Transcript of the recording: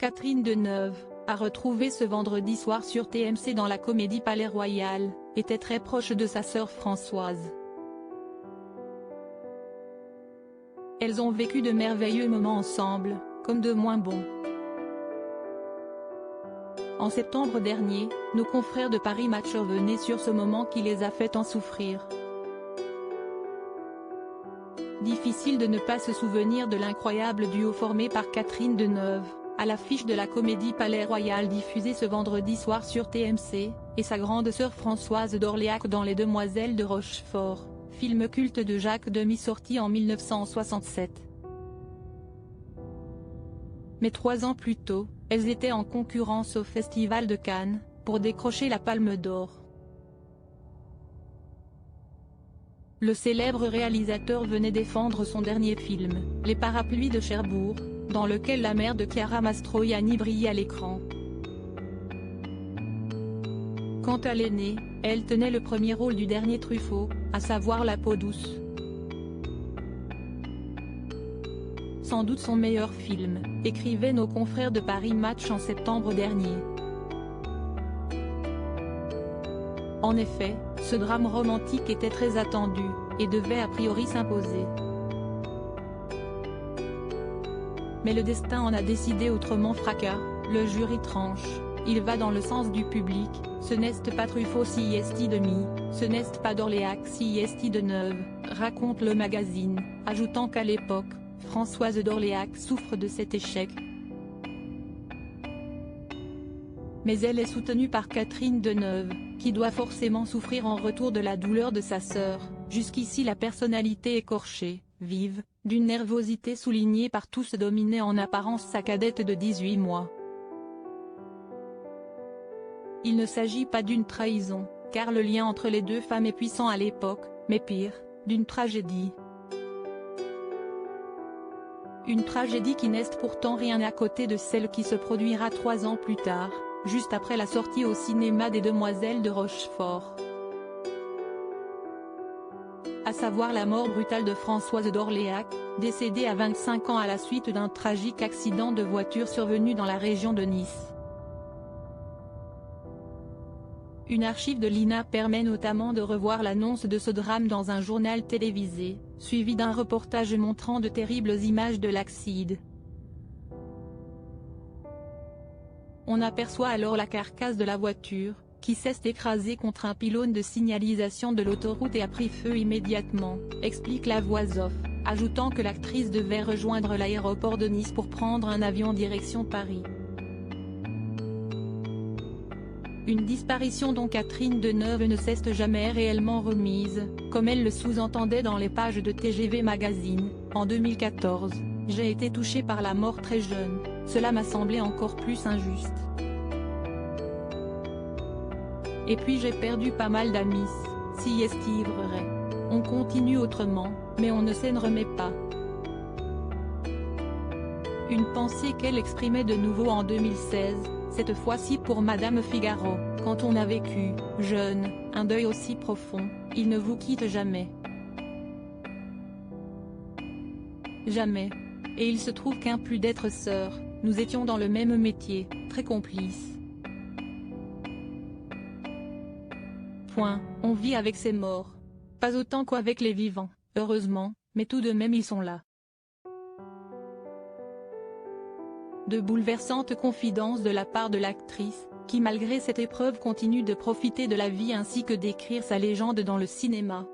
Catherine Deneuve, à retrouver ce vendredi soir sur TMC dans la comédie Palais Royal, était très proche de sa sœur Françoise. Elles ont vécu de merveilleux moments ensemble, comme de moins bons. En septembre dernier, nos confrères de Paris Match revenaient sur ce moment qui les a fait tant souffrir. Difficile de ne pas se souvenir de l'incroyable duo formé par Catherine Deneuve, à l'affiche de la comédie Palais Royal diffusée ce vendredi soir sur TMC, et sa grande sœur Françoise d'Orléac dans Les Demoiselles de Rochefort, film culte de Jacques Demy sorti en 1967. Mais 3 ans plus tôt, elles étaient en concurrence au Festival de Cannes, pour décrocher la Palme d'Or. Le célèbre réalisateur venait défendre son dernier film, Les Parapluies de Cherbourg, dans lequel la mère de Chiara Mastroianni brillait à l'écran. Quant à l'aînée, elle tenait le premier rôle du dernier Truffaut, à savoir La peau douce. Sans doute son meilleur film, écrivaient nos confrères de Paris Match en septembre dernier. En effet, ce drame romantique était très attendu, et devait a priori s'imposer. Mais le destin en a décidé autrement. Fracas, le jury tranche, il va dans le sens du public, ce n'est pas Truffaut si est Demy, ce n'est pas d'Orléac si est Deneuve, raconte le magazine, ajoutant qu'à l'époque, Françoise d'Orléac souffre de cet échec. Mais elle est soutenue par Catherine Deneuve, qui doit forcément souffrir en retour de la douleur de sa sœur, jusqu'ici la personnalité écorchée, vive, d'une nervosité soulignée par tous dominait en apparence sa cadette de 18 mois. Il ne s'agit pas d'une trahison, car le lien entre les deux femmes est puissant à l'époque, mais pire, d'une tragédie. Une tragédie qui n'est pourtant rien à côté de celle qui se produira 3 ans plus tard, juste après la sortie au cinéma des Demoiselles de Rochefort. À savoir la mort brutale de Françoise d'Orléac, décédée à 25 ans à la suite d'un tragique accident de voiture survenu dans la région de Nice. Une archive de l'INA permet notamment de revoir l'annonce de ce drame dans un journal télévisé, suivi d'un reportage montrant de terribles images de l'accident. On aperçoit alors la carcasse de la voiture, qui s'est écrasée contre un pylône de signalisation de l'autoroute et a pris feu immédiatement, explique la voix off, ajoutant que l'actrice devait rejoindre l'aéroport de Nice pour prendre un avion direction Paris. Une disparition dont Catherine Deneuve ne s'est jamais réellement remise, comme elle le sous-entendait dans les pages de TGV Magazine, en 2014. J'ai été touchée par la mort très jeune, cela m'a semblé encore plus injuste. Et puis j'ai perdu pas mal d'amis, si est vrai. On continue autrement, mais on ne s'en remet pas. Une pensée qu'elle exprimait de nouveau en 2016, cette fois-ci pour Madame Figaro, quand on a vécu, jeune, un deuil aussi profond, il ne vous quitte jamais. Jamais. Et il se trouve qu'un plus d'être sœurs, nous étions dans le même métier, très complices. Point, on vit avec ces morts. Pas autant qu'avec les vivants, heureusement, mais tout de même ils sont là. De bouleversantes confidences de la part de l'actrice, qui malgré cette épreuve continue de profiter de la vie ainsi que d'écrire sa légende dans le cinéma.